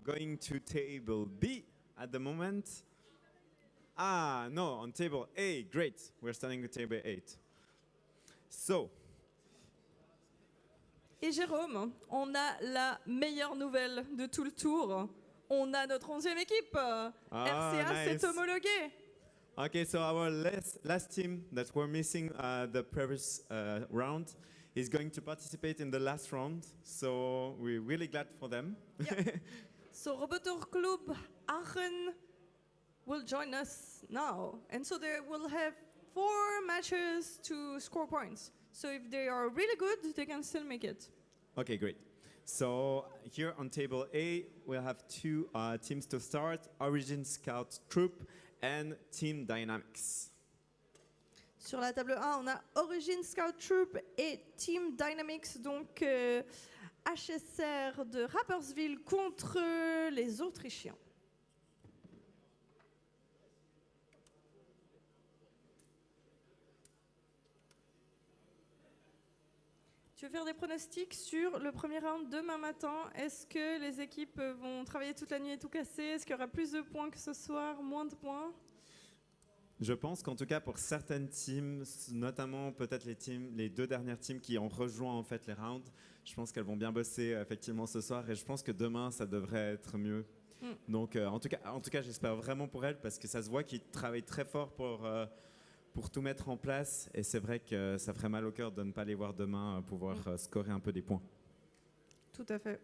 going to table B at the moment. Ah, no, on table A. Great. We're starting with table 8. So, Et Jérôme, on a la meilleure nouvelle de tout le tour. On a notre 11e équipe. RCA nice. s'est homologué. okay, so our last team that were missing the previous round is going to participate in the last round. So we're really glad for them. Yep. So Roboter Club Aachen will join us now. And so they will have 4 matches to score points. So if they are really good, they can still make it. Okay, great. So here on table A, we'll have 2 teams to start, Origin Scout Troop and Team Dynamics. Sur la table 1, on a Origin Scout Troop et Team Dynamics, donc HSR de Rapperswil contre les Autrichiens. Tu veux faire des pronostics sur le premier round demain matin? Est-ce que les équipes vont travailler toute la nuit et tout casser? Est-ce qu'il y aura plus de points que ce soir, moins de points? Je pense qu'en tout cas pour certaines teams, notamment peut-être les 2 dernières teams qui ont rejoint en fait les rounds, je pense qu'elles vont bien bosser effectivement ce soir et je pense que demain ça devrait être mieux. Donc en tout cas j'espère vraiment pour elles parce que ça se voit qu'ils travaillent très fort pour tout mettre en place et c'est vrai que ça ferait mal au cœur de ne pas les voir demain pouvoir scorer un peu des points. Tout à fait.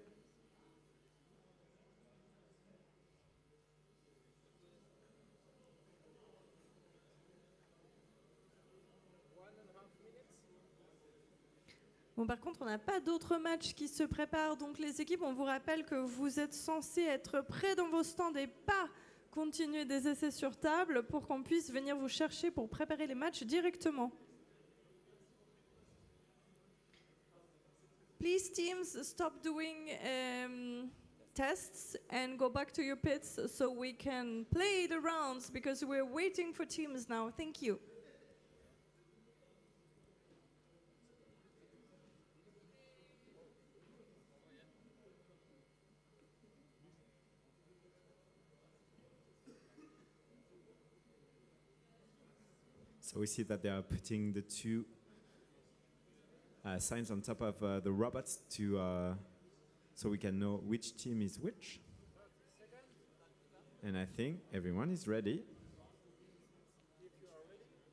Bon, par contre, on n'a pas d'autres matchs qui se préparent. Donc les équipes, on vous rappelle que vous êtes censés être prêts dans vos stands et pas continuer des essais sur table pour qu'on puisse venir vous chercher pour préparer les matchs directement. Please teams, stop doing tests and go back to your pits so we can play the rounds because we're waiting for teams now. Thank you. So we see that they are putting the 2 signs on top of the robots so we can know which team is which. And I think everyone is ready.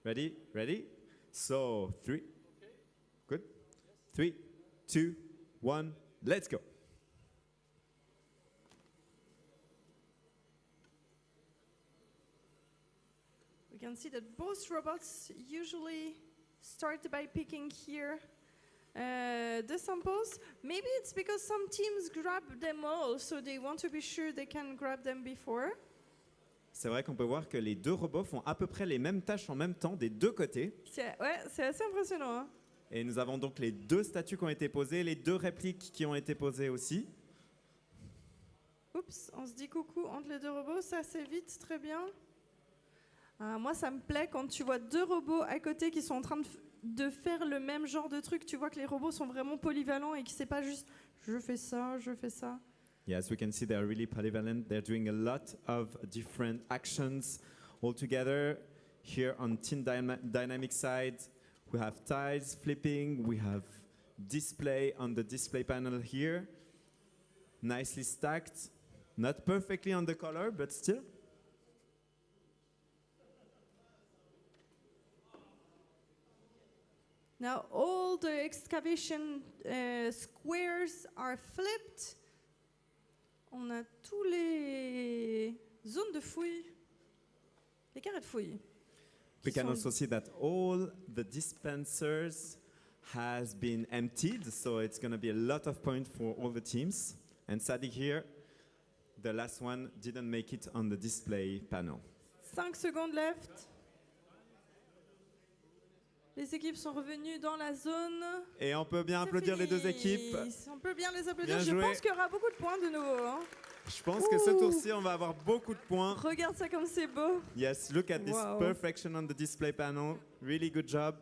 Ready? So 3, good. 3, 2, 1, let's go. We can see that both robots usually start by picking here the samples. Maybe it's because some teams grab them all, so they want to be sure they can grab them before. C'est vrai qu'on peut voir que les 2 robots font à peu près les mêmes tâches en même temps des 2 côtés. C'est assez impressionnant. Hein? Et nous avons donc les 2 statues qui ont été posées, les 2 répliques qui ont été posées aussi. Oups, on se dit coucou entre les 2 robots, ça c'est vite, très bien. Moi, ça me plaît quand tu vois 2 robots à côté qui sont en train de faire le même genre de truc. Tu vois que les robots sont vraiment polyvalents et que c'est pas juste je fais ça, je fais ça. Yes, we can see they're really polyvalent. They're doing a lot of different actions all together. Here on Team Dynamic side, we have tiles flipping, we have display on the display panel here. Nicely stacked. Not perfectly on the color, but still. Now all the excavation squares are flipped. On a tous les zones de fouille, les carrés de fouille. We can also see that all the dispensers has been emptied, so it's going to be a lot of points for all the teams. And sadly here, the last one didn't make it on the display panel. 5 secondes left. Les équipes sont revenues dans la zone. Et on peut bien applaudir les 2 équipes. On peut bien les applaudir. Bien Je joué. pense qu'il y aura beaucoup de points de nouveau. Hein. Je pense que ce tour-ci, on va avoir beaucoup de points. Regarde ça comme c'est beau. Yes, look at this Wow. perfection on the display panel. Really good job.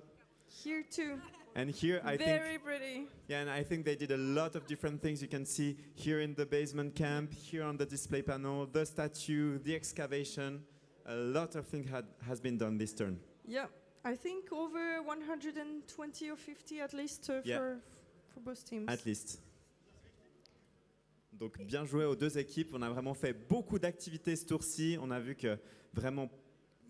Here too. And here I think, Very pretty. yeah, and I think they did a lot of different things. You can see here in the basement camp, here on the display panel, the statue, the excavation. A lot of things has been done this turn. Yeah, I think over 120 or 50 at least Yeah. for both teams. At least. Donc bien joué aux deux équipes. On a vraiment fait beaucoup d'activités ce tour-ci. On a vu que vraiment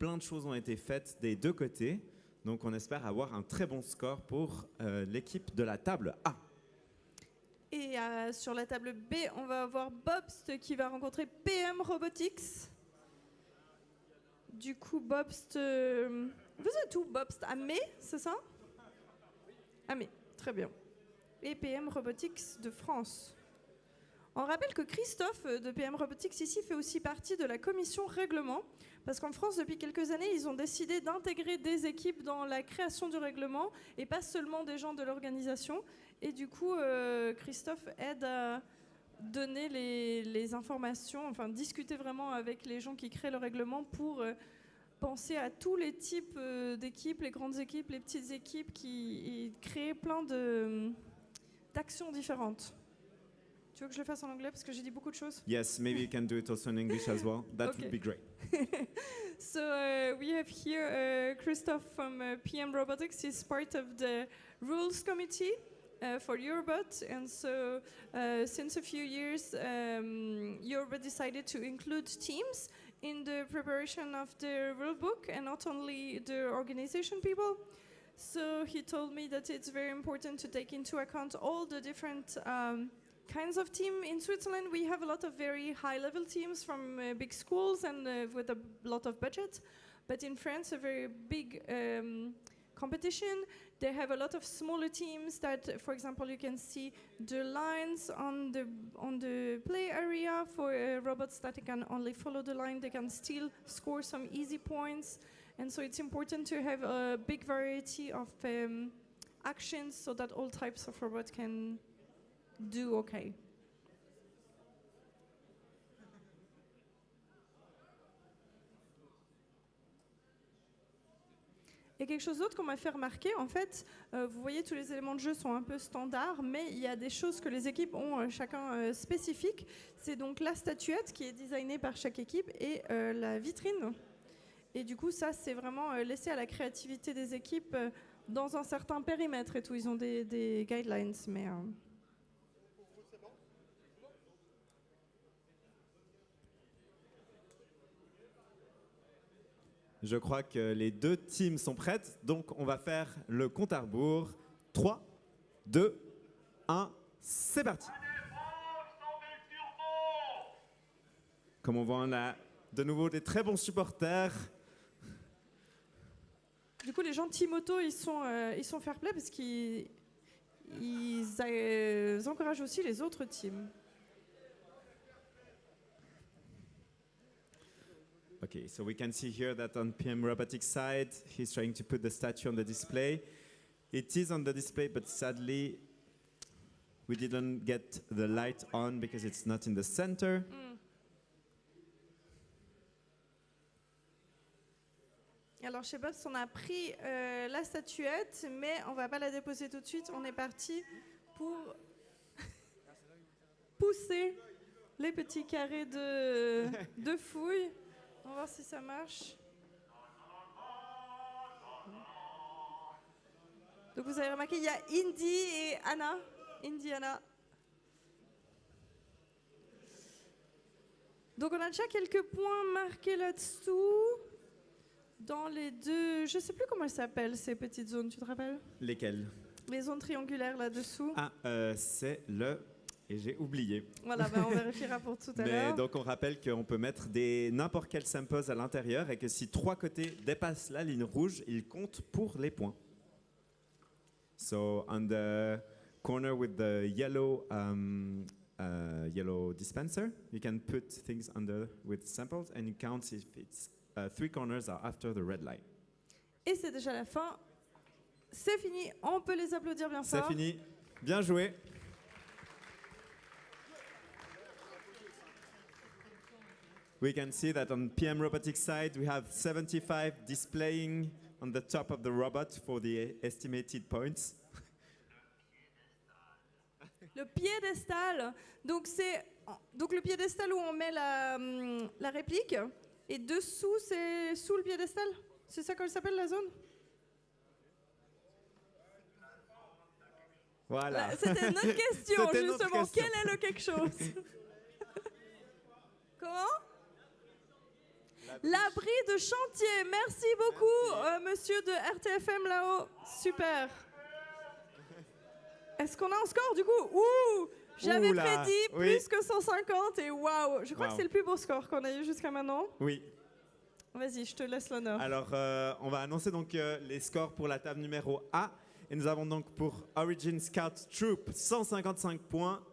plein de choses ont été faites des deux côtés. Donc on espère avoir un très bon score pour l'équipe de la table A. Et sur la table B, on va avoir Bobst qui va rencontrer PM Robotics. Du coup, Bobst... vous êtes où, Bobst? À Mai, c'est ça? À Mai, très bien. Et PM Robotics de France. On rappelle que Christophe de PM Robotics ici fait aussi partie de la commission règlement, parce qu'en France, depuis quelques années, ils ont décidé d'intégrer des équipes dans la création du règlement et pas seulement des gens de l'organisation. Et du coup, Christophe aide à donner les informations, enfin discuter vraiment avec les gens qui créent le règlement pour penser à tous les types d'équipes, les grandes équipes, les petites équipes, et créer plein d'actions différentes. Tu veux que je le fasse en anglais parce que j'ai dit beaucoup de choses? Yes, maybe you can do it also in English as well. That Okay. would be great. So we have here Christoph from PM Robotics. He's part of the rules committee for Eurobot, and so since a few years, Eurobot decided to include teams in the preparation of the rule book, and not only the organization people. So he told me that it's very important to take into account all the different kinds of team. In Switzerland, we have a lot of very high-level teams from big schools and with a lot of budget. But in France, a very big competition. They have a lot of smaller teams that, for example, you can see the lines on the play area for robots that can only follow the line. They can still score some easy points. And so it's important to have a big variety of actions so that all types of robots can do okay. Et quelque chose d'autre qu'on m'a fait remarquer, en fait, vous voyez, tous les éléments de jeu sont un peu standards, mais il y a des choses que les équipes ont chacun spécifiques. C'est donc la statuette qui est designée par chaque équipe et la vitrine. Et du coup, ça, c'est vraiment laissé à la créativité des équipes dans un certain périmètre et tout. Ils ont des guidelines, mais... Je crois que les deux teams sont prêtes, donc on va faire le compte à rebours. 3, 2, 1, c'est parti. Comme on voit, on a de nouveau des très bons supporters. Du coup, les gens de Team Auto, ils sont fair play parce qu'ils encouragent aussi les autres teams. Okay, so we can see here that on PM Robotics side, he's trying to put the statue on the display. It is on the display, but sadly, we didn't get the light on because it's not in the center. Alors chez Bobs, on a pris la statuette, mais on va pas la déposer tout de suite. On est parti pour pousser les petits carrés de fouilles. On va voir si ça marche. Donc vous avez remarqué, il y a Indy et Anna. Indiana. Donc on a déjà quelques points marqués là-dessous. Dans les deux... Je sais plus comment elles s'appellent ces petites zones, tu te rappelles? Lesquels? Les zones triangulaires là-dessous. Ah, c'est le... Et j'ai oublié. Voilà, on vérifiera pour tout à Mais l'heure. donc on rappelle qu'on peut mettre n'importe quel samples à l'intérieur et que si 3 côtés dépassent la ligne rouge, ils comptent pour les points. So on the corner with the yellow dispenser, you can put things under with samples and you count if it's 3 corners are after the red line. Et c'est déjà la fin. C'est fini. On peut les applaudir bien fort. C'est fini. Bien joué. We can see that on PM Robotics side, we have 75 displaying on the top of the robot for the estimated points. Le piédestal. Donc le piédestal où on met la réplique. Et dessous, c'est sous le piédestal. C'est ça qu'elle s'appelle la zone? Voilà. C'était notre question, C'était notre justement. question. Quel est le quelque chose? Comment? L'abri de chantier. Merci beaucoup, monsieur de RTFM là-haut. Super. Est-ce qu'on a un score du coup? Ouh! J'avais Oula, prédit oui. plus que 150 et waouh! Je crois que c'est le plus beau score qu'on a eu jusqu'à maintenant. Oui. Vas-y, je te laisse l'honneur. Alors, on va annoncer donc les scores pour la table numéro A. Et nous avons donc pour Origin Scout Troop 155 points.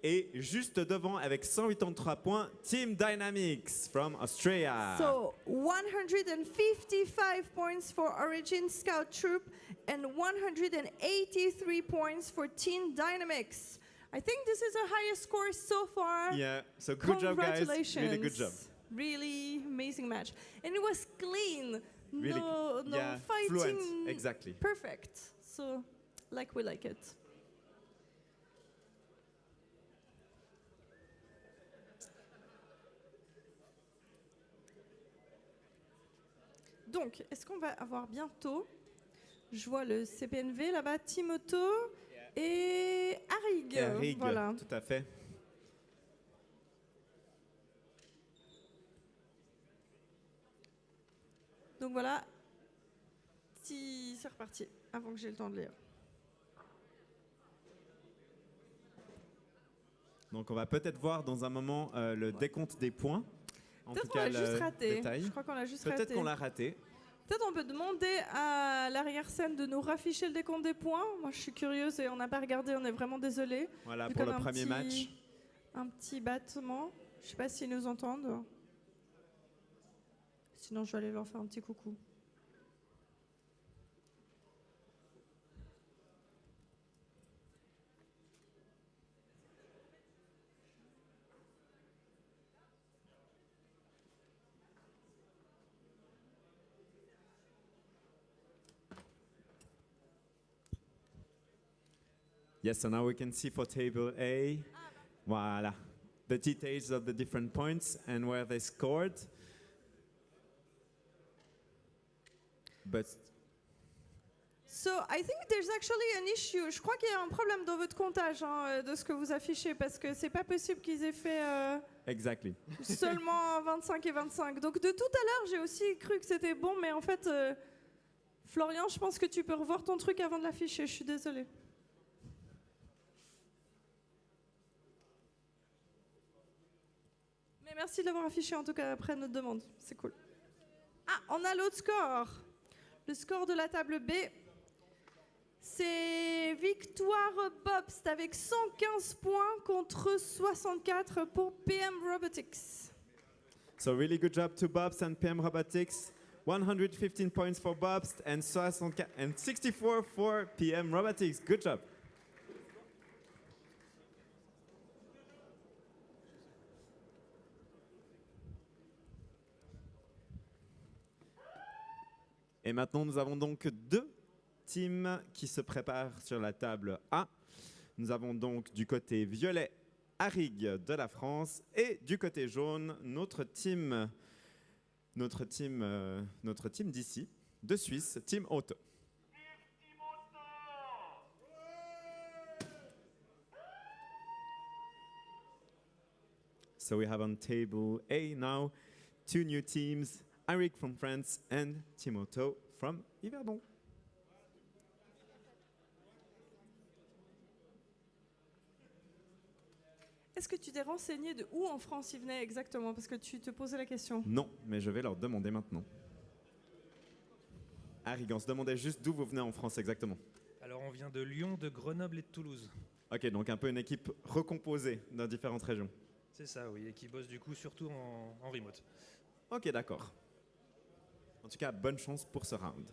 Et juste devant, avec 183 points, Team Dynamics from Australia. So, 155 points for Origin Scout Troop and 183 points for Team Dynamics. I think this is the highest score so far. Yeah, so good job, guys. Congratulations. Really good job. Really amazing match. And it was clean. Really, No yeah, fighting. fluent, exactly. Perfect. So, like we like it. Donc, est-ce qu'on va avoir bientôt, je vois le CPNV là-bas, Timoto et Arig. Et Rig, Voilà. tout à fait. Donc voilà, c'est reparti, avant que j'ai le temps de lire. Donc, on va peut-être voir dans un moment le décompte des points. En Peut-être tout qu'on cas, l'a juste le raté. détail. Je crois qu'on l'a juste raté. Peut-être qu'on l'a raté. Peut-être on peut demander à l'arrière-scène de nous rafficher le décompte des points. Moi, je suis curieuse et on n'a pas regardé, on est vraiment désolé. Voilà, Vu pour qu'on le a premier match. Un petit battement. Je sais pas s'ils nous entendent. Sinon, je vais aller leur faire un petit coucou. Yes, so now we can see for table A, voila, the details of the different points and where they scored. But So, I think there's actually an issue. Je crois qu'il y a un problème dans votre comptage de ce que vous affichez parce que c'est pas possible qu'ils aient fait exactly. seulement 25 et 25. Donc de tout à l'heure, j'ai aussi cru que c'était bon, mais en fait, Florian, je pense que tu peux revoir ton truc avant de l'afficher. Je suis désolée. Mais merci de l'avoir affiché en tout cas après notre demande. C'est cool. Ah, on a l'autre score. Le score de la table B. C'est victoire Bobst avec 115 points contre 64 pour PM Robotics. So really good job to Bobst and PM Robotics. 115 points for Bobst and 64 for PM Robotics. Good job. Et maintenant, nous avons donc deux teams qui se préparent sur la table A. Nous avons donc du côté violet Arig de la France et du côté jaune notre team d'ici, de Suisse, Team Auto. So we have on table A now two new teams, Arig from France and Team Auto from Yverdon. Est-ce que tu t'es renseigné de où en France ils venaient exactement? Parce que tu te posais la question. Non, mais je vais leur demander maintenant. Arig, on se demandait juste d'où vous venez en France exactement. Alors on vient de Lyon, de Grenoble et de Toulouse. Ok, donc un peu une équipe recomposée dans différentes régions. C'est ça, oui, et qui bosse du coup surtout en remote. Ok, d'accord. En tout cas, bonne chance pour ce round.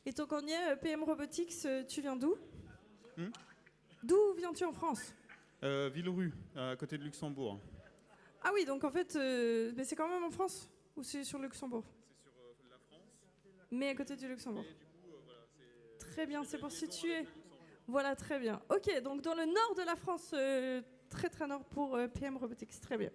Et tant qu'on y est, PM Robotics, tu viens d'où? D'où viens-tu en France? Villerue, à côté de Luxembourg. Ah oui, donc en fait, mais c'est quand même en France? Ou c'est sur Luxembourg? C'est sur la France. mais à côté du Luxembourg. Très bien, c'est pour situer. Voilà, très bien. Ok, donc dans le nord de la France, très très nord pour PM Robotics, très bien.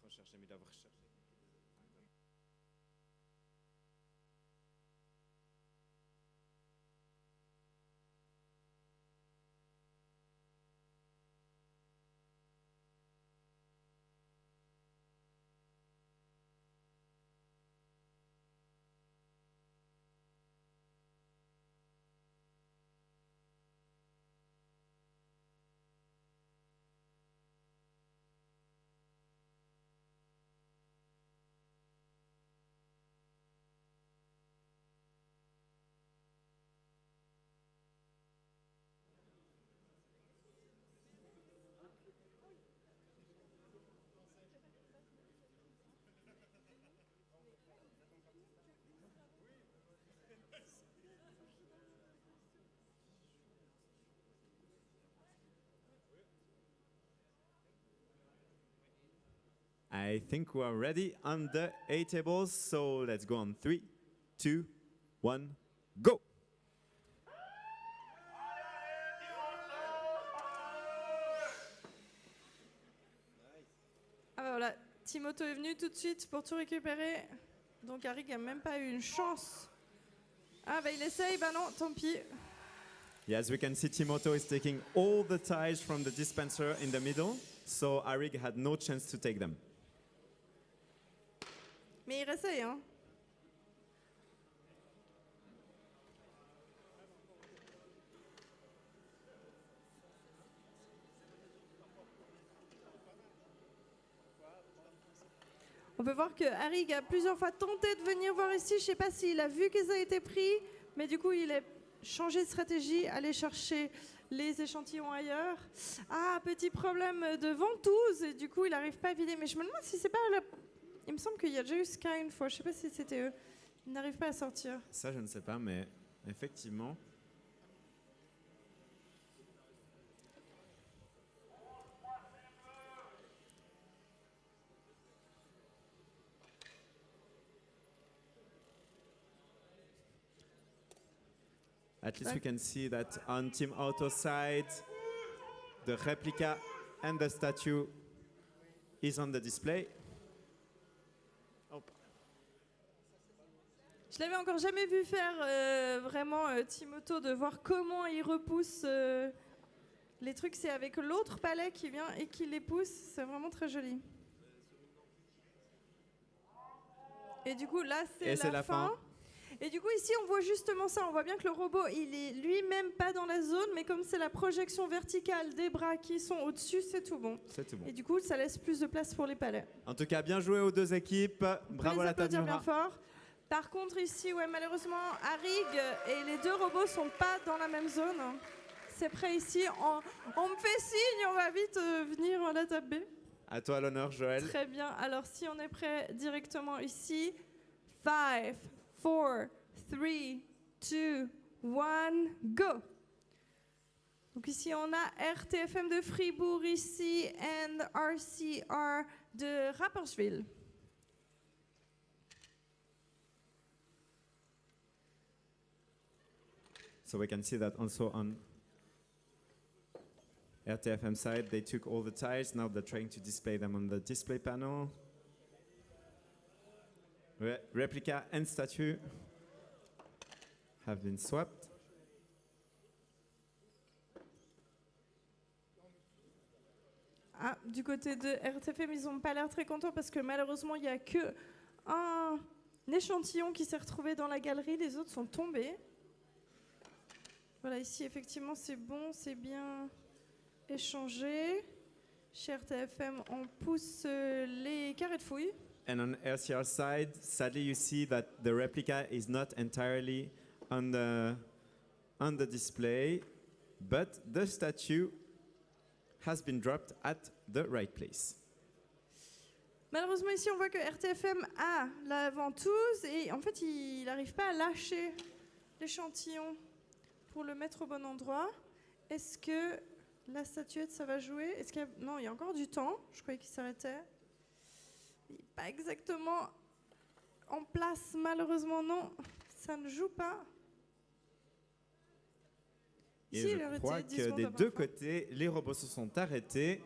Rechercher, mais d'avoir recherché. I think we are ready on the A tables, so let's go on 3, 2, 1, go! Ah bah voilà, Timothée est venu tout de suite pour tout récupérer. Donc Arik n'a même pas eu une chance. Ah bah il essaye, bah non, tant pis. Yes, we can see Timoto is taking all the tiles from the dispenser in the middle, so Arik had no chance to take them. Mais il réessaye, hein. On peut voir que Arik a plusieurs fois tenté de venir voir ici. Je ne sais pas s'il a vu que ça a été pris, mais du coup, il a changé de stratégie, aller chercher les échantillons ailleurs. Ah, petit problème de ventouse, et du coup, il n'arrive pas à vider. Mais je me demande si c'est pas la... Il me semble qu'il y a déjà eu Sky une fois. Je ne sais pas si c'était eux. Ils n'arrivent pas à sortir. Ça, je ne sais pas, mais effectivement... At least we can see that on Team Auto side, the replica and the statue is on the display. Je l'avais encore jamais vu faire vraiment Timoto, de voir comment il repousse les trucs. C'est avec l'autre palais qui vient et qui les pousse. C'est vraiment très joli. Et du coup, là, c'est la fin. Et du coup, ici, on voit justement ça. On voit bien que le robot, il est lui-même pas dans la zone, mais comme c'est la projection verticale des bras qui sont au-dessus, c'est tout bon. C'est tout bon. Et du coup, ça laisse plus de place pour les palais. En tout cas, bien joué aux deux équipes. Bravo à la applaudir bien Tamura. fort. Par contre, ici, ouais, malheureusement, Arig et les deux robots sont pas dans la même zone. C'est prêt ici. On me fait signe, on va vite venir à la table B. À toi l'honneur, Joël. Très bien. Alors, si on est prêt directement ici, 5, 4, 3, 2, 1, go! Donc ici, on a RTFM de Fribourg ici and RCR de Rapperswil. So we can see that also on RTFM side, they took all the tiles. Now they're trying to display them on the display panel. Replica and statue have been swapped. Ah, du côté de RTFM, ils n'ont pas l'air très contents parce que malheureusement, il n'y a que Un échantillon qui s'est retrouvé dans la galerie, les autres sont tombés. Voilà, ici, effectivement, c'est bon, c'est bien échangé. Chez RTFM, on pousse les carrés de fouille. And on RCR side, sadly you see that the replica is not entirely on the display, but the statue has been dropped at the right place. Malheureusement, ici, on voit que RTFM a la ventouse et en fait, il n'arrive pas à lâcher l'échantillon pour le mettre au bon endroit. Est-ce que la statuette, ça va jouer? Est-ce qu'il y a... Non, il y a encore du temps. Je croyais qu'il s'arrêtait. Il n'est pas exactement en place, malheureusement, non. Ça ne joue pas. Et Si, il a je arrêté crois 10 que secondes des avant deux la fin. côtés, les robots se sont arrêtés.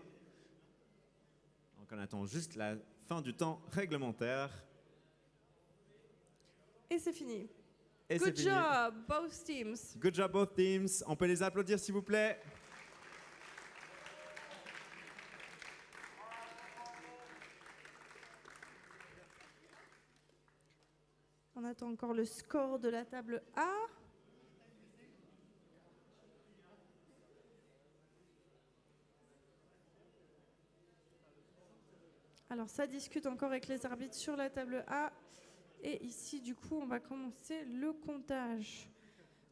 Donc on attend juste la fin du temps réglementaire. Et c'est fini. Et Good c'est fini. job, both teams. Good job both teams. On peut les applaudir s'il vous plaît. On attend encore le score de la table A. Alors ça discute encore avec les arbitres sur la table A. Et ici, du coup, on va commencer le comptage.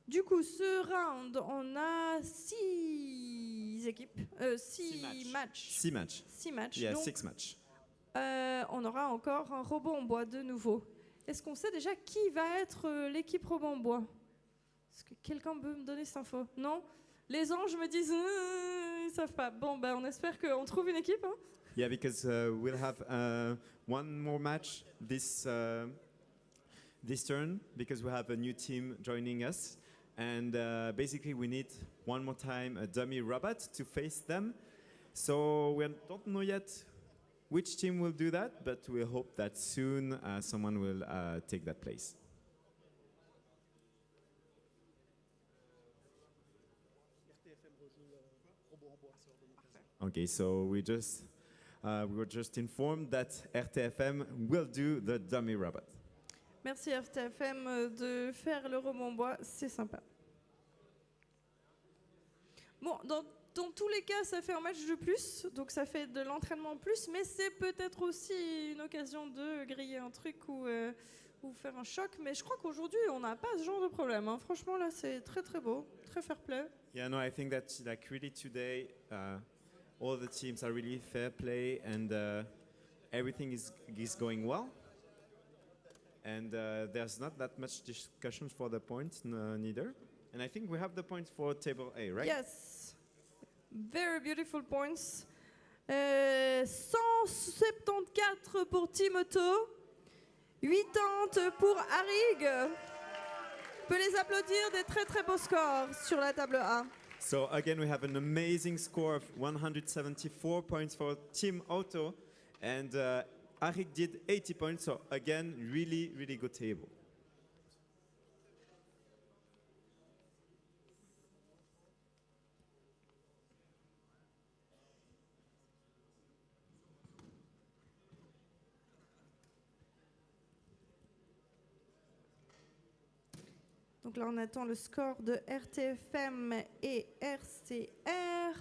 Du coup, ce round, on a 6 équipes, 6 matchs. 6 matchs. 6 matchs. Il y a Donc, 6 matchs. on aura encore un robot en bois de nouveau. Est-ce qu'on sait déjà qui va être l'équipe robot en bois? Est-ce que quelqu'un peut me donner cette info? Non? Les anges me disent ils savent pas. Bon, ben, on espère qu'on trouve une équipe. Hein. Yeah, because we'll have one more match this turn because we have a new team joining us, and basically we need one more time a dummy robot to face them. So we don't know yet which team will do that, but we hope that soon someone will take that place. Okay, so we were just informed that RTFM will do the dummy robot. Merci RTFM de faire le robot en bois, c'est sympa. Bon, dans tous les cas, ça fait un match de plus, donc ça fait de l'entraînement en plus, mais c'est peut-être aussi une occasion de griller un truc ou faire un choc. Mais je crois qu'aujourd'hui, on n'a pas ce genre de problème. Hein. Franchement, là, c'est très très beau, très fair play. Yeah, no, I think that like really today, all the teams are really fair play and everything is going well. And there's not that much discussion for the points neither. And I think we have the points for table A, right? Yes, very beautiful points. 174 pour Timoto, 80 pour Arig. On peut les applaudir, des très très beaux scores sur la table A. So again, we have an amazing score of 174 points for Team Auto, and Arik did 80 points. So again, really, really good table. Donc là, on attend le score de RTFM et RCR.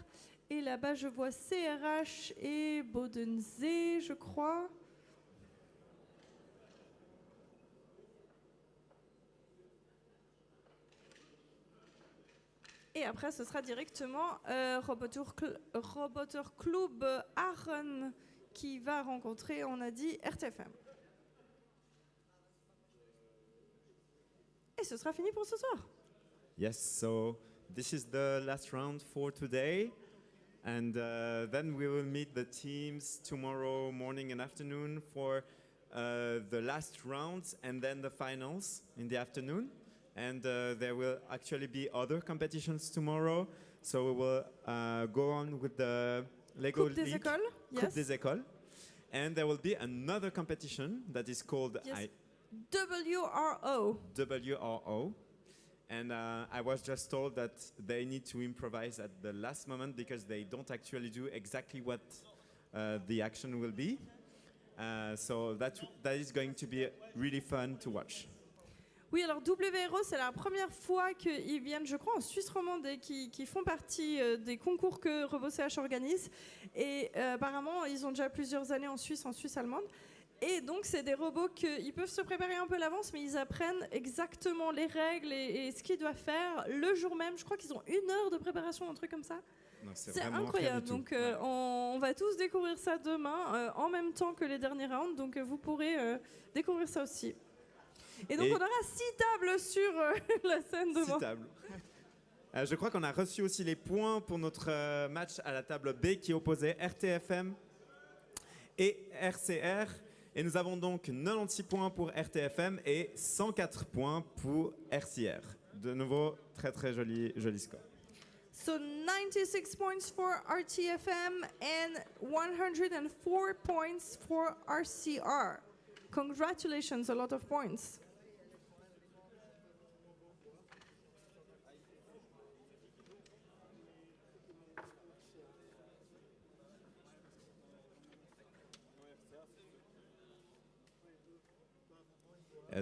Et là-bas, je vois CRH et Bodense, je crois. Et après, ce sera directement Roboter Club Aachen qui va rencontrer, on a dit, RTFM. Et ce sera fini pour ce soir. Yes, so this is the last round for today. And then we will meet the teams tomorrow morning and afternoon for the last rounds and then the finals in the afternoon. And there will actually be other competitions tomorrow. So we will go on with the Lego Coupe des League, écoles, Coupe yes. des Écoles. And there will be another competition that is called Yes. WRO. WRO. And I was just told that they need to improvise at the last moment because they don't actually do exactly what the action will be. So that is going to be really fun to watch. Oui, alors WRO, c'est la première fois qu'ils viennent, je crois, en Suisse romande et qui font partie des concours que RoboCH organise. Et apparemment, ils ont déjà plusieurs années en Suisse allemande. Et donc, c'est des robots qu'ils peuvent se préparer un peu à l'avance, mais ils apprennent exactement les règles et ce qu'ils doivent faire le jour même. Je crois qu'ils ont 1 heure de préparation, un truc comme ça. C'est incroyable. Donc, on va tous découvrir ça demain, en même temps que les derniers rounds. Donc, vous pourrez découvrir ça aussi. Et donc, on aura 6 tables sur la scène demain. 6 tables. Je crois qu'on a reçu aussi les points pour notre match à la table B qui opposait RTFM et RCR. Et nous avons donc 96 points pour RTFM et 104 points pour RCR. De nouveau, très très joli score. So 96 points for RTFM and 104 points for RCR. Congratulations, a lot of points.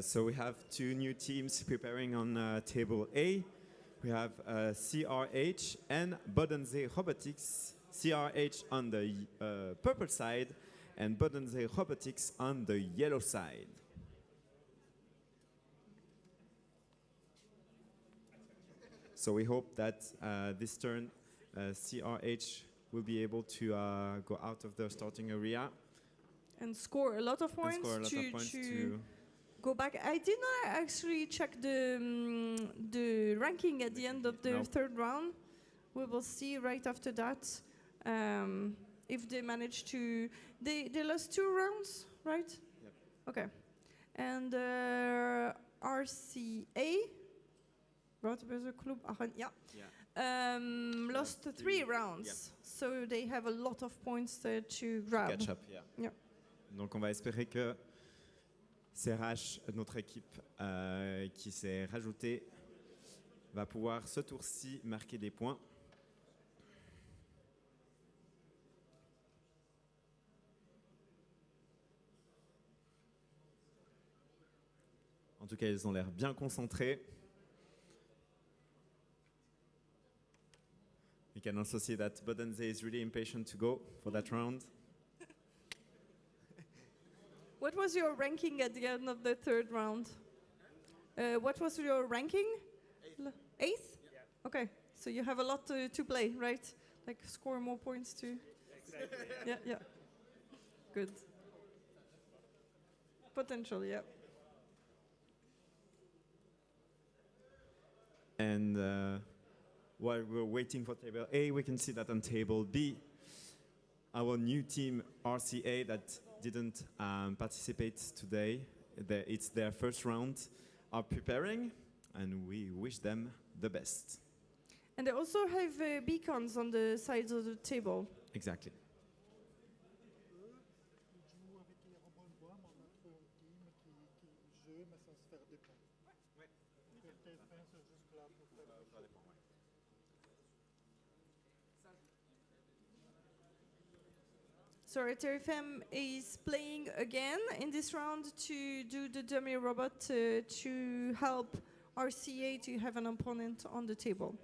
So we have 2 new teams preparing on table A. We have CRH and Bodensee Robotics. CRH on the purple side and Bodensee Robotics on the yellow side. So we hope that this turn CRH will be able to go out of the starting area And score a lot of points, to go back. I did not actually check the ranking at the end of the third round. We will see right after that if they managed to. They lost 2 rounds, right? Yep. Okay. And RCA, Rotterdam Club Aachen, lost 3 rounds. Yep. So they have a lot of points to grab. Catch up, yeah. Yeah. Donc on va espérer que CRH, notre équipe qui s'est rajoutée, va pouvoir ce tour-ci marquer des points. En tout cas, ils ont l'air bien concentrés. We can also see that Bodensee is really impatient to go for that round. What was your ranking at the end of the third round? What was your ranking? 8th? Yeah. Okay, so you have a lot to play, right? Like score more points too. Exactly. Yeah. Good. Potential, yeah. And while we're waiting for table A, we can see that on table B, our new team RCA that didn't participate today, it's their first round, are preparing, and we wish them the best. And they also have beacons on the sides of the table. Exactly. So RTFM is playing again in this round to do the dummy robot to help RCA to have an opponent on the table.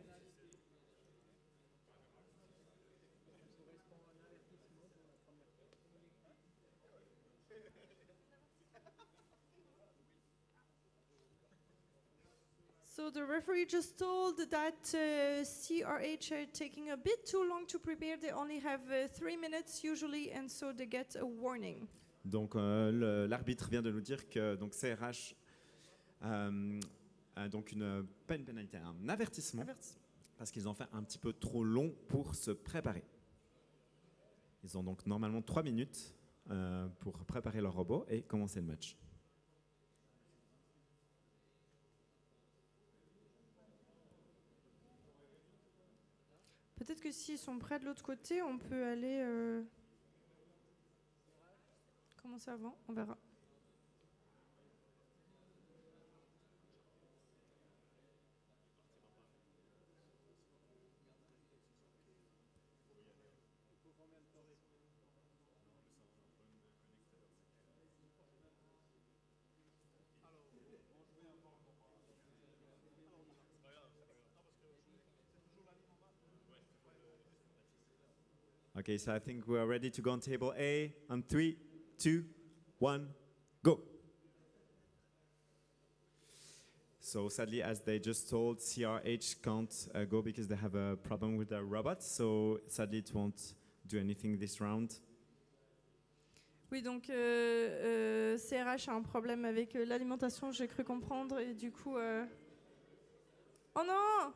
So the referee just told that CRH are taking a bit too long to prepare. They only have 3 minutes usually, and so they get a warning. Donc l'arbitre vient de nous dire que donc CRH a donc pas une pénalité, un avertissement, parce qu'ils ont fait un petit peu trop long pour se préparer. Ils ont donc normalement 3 minutes pour préparer leur robot et commencer le match. Peut-être que s'ils sont près de l'autre côté, on peut aller commencer avant, on verra. Okay, so I think we are ready to go on table A. On 3, 2, 1, go. So sadly, as they just told, CRH can't go because they have a problem with their robot. So sadly, it won't do anything this round. Oui, donc CRH a un problème avec l'alimentation, j'ai cru comprendre, et du coup... Oh non!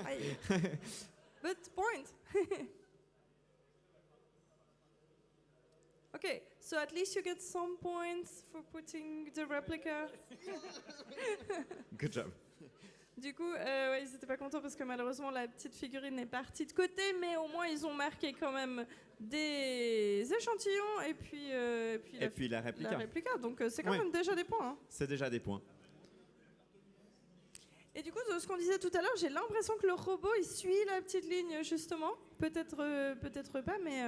Aïe. But point! Okay, so at least you get some points for putting the replica. Good job. Du coup, ouais, ils n'étaient pas contents parce que malheureusement la petite figurine est partie de côté, mais au moins ils ont marqué quand même des échantillons et puis, La réplica. Donc c'est quand Ouais. même déjà des points. Hein. C'est déjà des points. Et du coup, de ce qu'on disait tout à l'heure, j'ai l'impression que le robot il suit la petite ligne justement. Peut-être pas, mais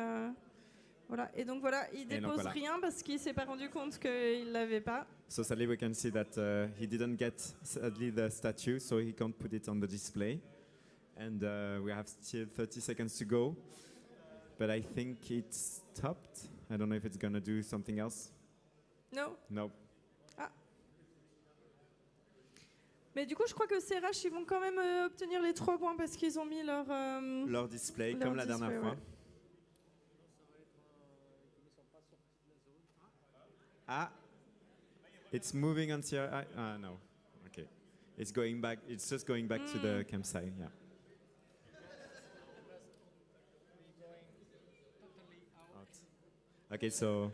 voilà. Et donc voilà, il dépose voilà. rien parce qu'il s'est pas rendu compte qu'il l'avait pas. So sadly, we can see that he didn't get sadly the statue, so he can't put it on the display. And we have still 30 seconds to go. But I think it's stopped. I don't know if it's gonna do something else. No. No. Mais du coup, je crois que CRH, ils vont quand même obtenir les 3 points parce qu'ils ont mis leur... Leur display, leur comme la dernière display, fois. ouais. Ah, it's moving on CRI. Ah, no. Okay. It's going back. It's just going back to the campsite. Yeah. Out. Okay, so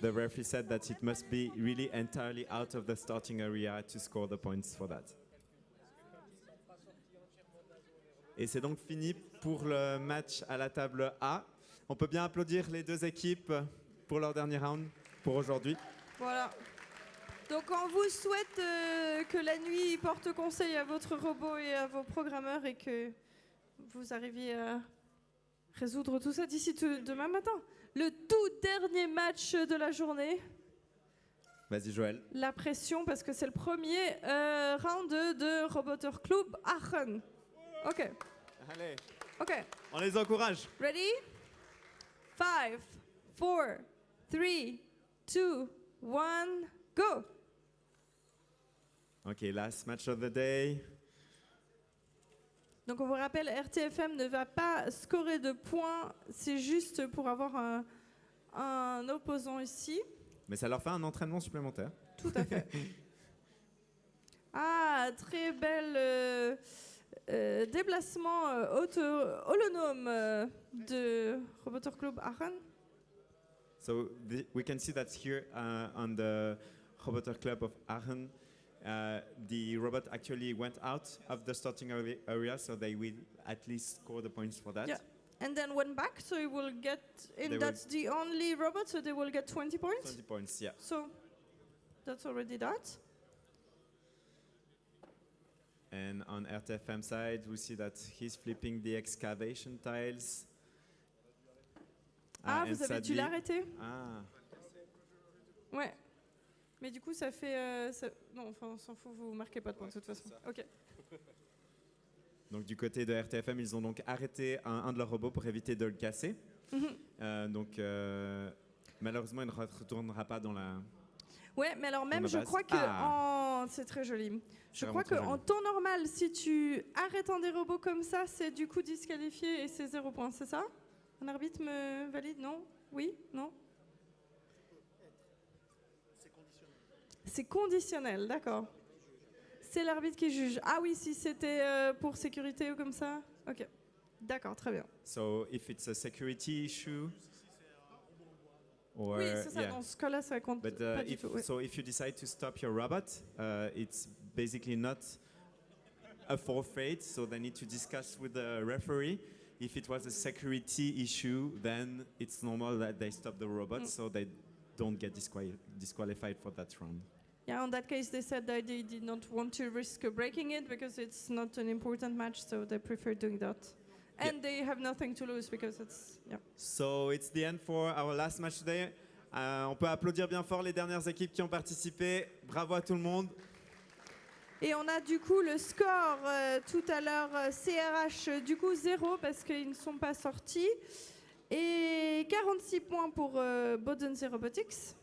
the referee said that it must be really entirely out of the starting area to score the points for that. Et c'est donc fini pour le match à la table A. On peut bien applaudir les deux équipes pour leur dernier round pour aujourd'hui. Voilà. Donc on vous souhaite que la nuit porte conseil à votre robot et à vos programmeurs et que vous arriviez à résoudre tout ça d'ici demain matin. Le tout dernier match de la journée. Vas-y Joël. La pression parce que c'est le premier round de Roboter Club Aachen. Ok. Allez, Ok. on les encourage. Ready? 5, 4, 3, 2, 1, go! Ok, last match of the day. Donc on vous rappelle, RTFM ne va pas scorer de points, c'est juste pour avoir un opposant ici. Mais ça leur fait un entraînement supplémentaire. Tout à fait. Ah, très belle déplacement holonome de Roboter Club Aachen. So we can see that here on the Roboter Club of Aachen, the robot actually went out of the starting area, so they will at least score the points for that. Yeah. And then went back, so it will get, and that's the only robot, so they will get 20 points. 20 points, yeah. So that's already that. And on RTFM side, we see that he's flipping the excavation tiles. Ah, and vous avez dû sadly- l'arrêter? Ah, Ouais. Mais du coup, ça fait... Non, enfin, on s'en fout, vous marquez pas de points de toute façon. Ok. donc du côté de RTFM, ils ont donc arrêté un de leurs robots pour éviter de le casser. Donc malheureusement, il ne retournera pas dans la... Ouais, mais alors même, la je base. crois que... Ah. C'est très joli. Je C'est crois vraiment très qu'en joli. temps normal, si tu arrêtes un des robots comme ça, c'est du coup disqualifié et c'est 0 points, c'est ça? Un arbitre me valide? Non? Oui? Non? C'est conditionnel, d'accord. C'est l'arbitre qui juge. Ah oui, si c'était pour sécurité ou comme ça? Ok. D'accord, très bien. So if it's a security issue, or Oui, c'est ça. yeah. Dans ce cas-là, ça compte But pas du if, tout. ouais. so if you decide to stop your robot, it's basically not a forfeit, so they need to discuss with the referee. If it was a security issue, then it's normal that they stop the robot, so they don't get disqualified for that round. Yeah, on that case, they said that they did not want to risk breaking it because it's not an important match, so they prefer doing that. And Yeah. they have nothing to lose because it's... Yeah. So it's the end for our last match today. On peut applaudir bien fort les dernières équipes qui ont participé. Bravo à tout le monde. Et on a du coup le score tout à l'heure, CRH du coup 0 parce qu'ils ne sont pas sortis. Et 46 points pour Bodensee Robotics.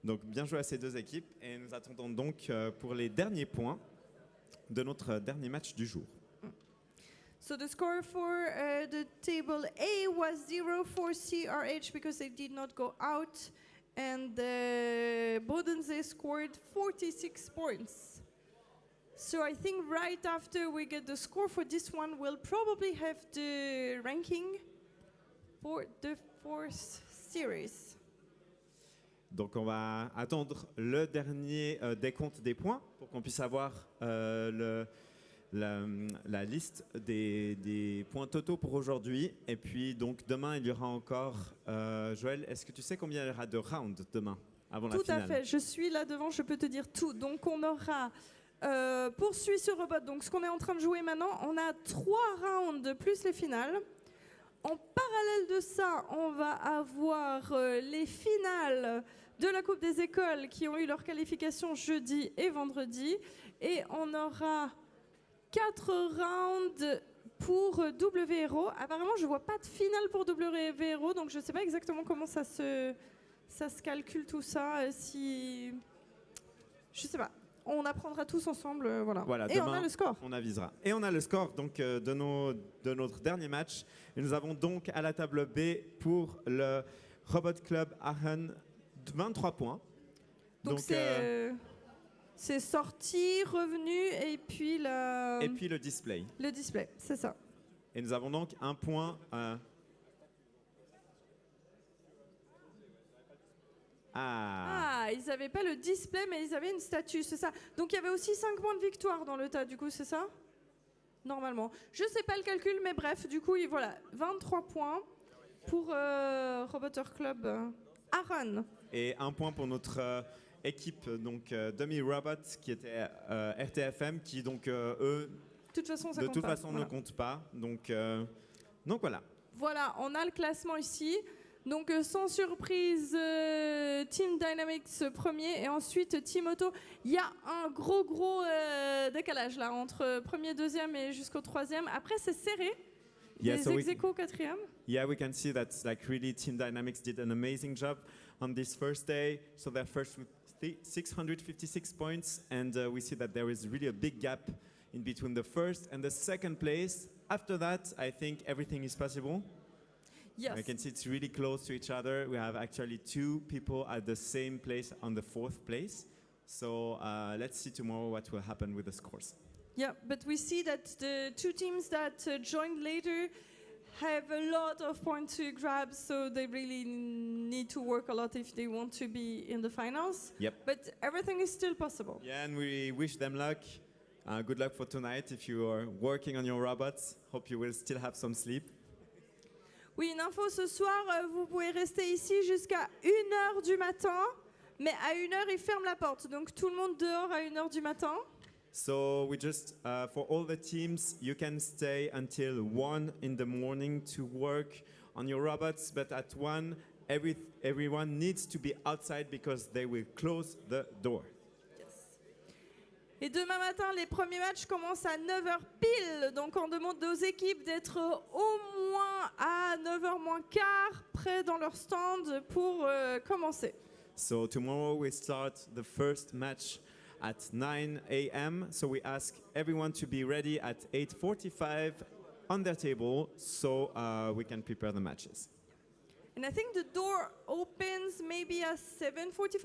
Donc bien joué à ces deux équipes et nous attendons donc pour les derniers points de notre dernier match du jour. So the score for the table A was 0 for CRH because they did not go out. And Bodensee scored 46 points. So I think right after we get the score for this one, we'll probably have the ranking for the fourth series. Donc on va attendre le dernier décompte des points pour qu'on puisse avoir la liste des points totaux pour aujourd'hui. Et puis donc demain il y aura encore, Joël, est-ce que tu sais combien il y aura de rounds demain avant la Tout finale? à fait, je suis là devant, je peux te dire tout. Donc on aura poursuit sur robot, donc ce qu'on est en train de jouer maintenant, on a 3 rounds plus les finales. En parallèle de ça, on va avoir les finales de la Coupe des écoles qui ont eu leur qualification jeudi et vendredi. Et on aura 4 rounds pour WRO. Apparemment, je ne vois pas de finale pour WRO, donc je ne sais pas exactement comment ça se calcule tout ça. Je ne sais pas. On apprendra tous ensemble, voilà. Et demain, on a le score. On avisera. Et on a le score donc de notre dernier match. Et nous avons donc à la table B pour le Robot Club Aachen 23 points. Donc c'est sorti, revenu et puis le display. Le display, c'est ça. Et nous avons donc un point. Ils n'avaient pas le display, mais ils avaient une statue, c'est ça. Donc il y avait aussi 5 points de victoire dans le tas, du coup, c'est ça? Normalement. Je sais pas le calcul, mais bref, du coup, voilà, 23 points pour Roboter Club Aachen. Et un point pour notre équipe, donc Dummy Robot, qui était RTFM, qui donc eux, de toute façon, ça de compte toute pas. façon Voilà. ne compte pas. Donc voilà. Voilà, on a le classement ici. Donc sans surprise, Team Dynamics premier et ensuite Team Auto. Il y a un gros décalage là entre premier, deuxième et jusqu'au troisième. Après c'est serré. Yeah, Les so ex-aequo quatrième. Yeah, we can see that like really Team Dynamics did an amazing job on this first day. So they're first with 656 points, and we see that there is really a big gap in between the first and the second place. After that, I think everything is possible. Yes. I can see it's really close to each other. We have actually 2 people at the same place on the 4th place. So let's see tomorrow what will happen with the scores. Yeah, but we see that the 2 teams that joined later have a lot of points to grab, so they really need to work a lot if they want to be in the finals. Yep. But everything is still possible. Yeah, and we wish them luck. Good luck for tonight if you are working on your robots. Hope you will still have some sleep. Oui, une info ce soir, vous pouvez rester ici jusqu'à 1h du matin, mais à 1h, ils ferment la porte. Donc tout le monde dehors à 1h du matin. So we just, for all the teams, you can stay until 1 in the morning to work on your robots, but at 1, everyone needs to be outside because they will close the door. Et demain matin, les premiers matchs commencent à 9h pile. Donc on demande aux équipes d'être au moins à 9h moins quart, près dans leur stand pour commencer. So tomorrow we start the first match at 9 a.m. So we ask everyone to be ready at 8:45 on their table so we can prepare the matches. And I think the door opens maybe at 7:45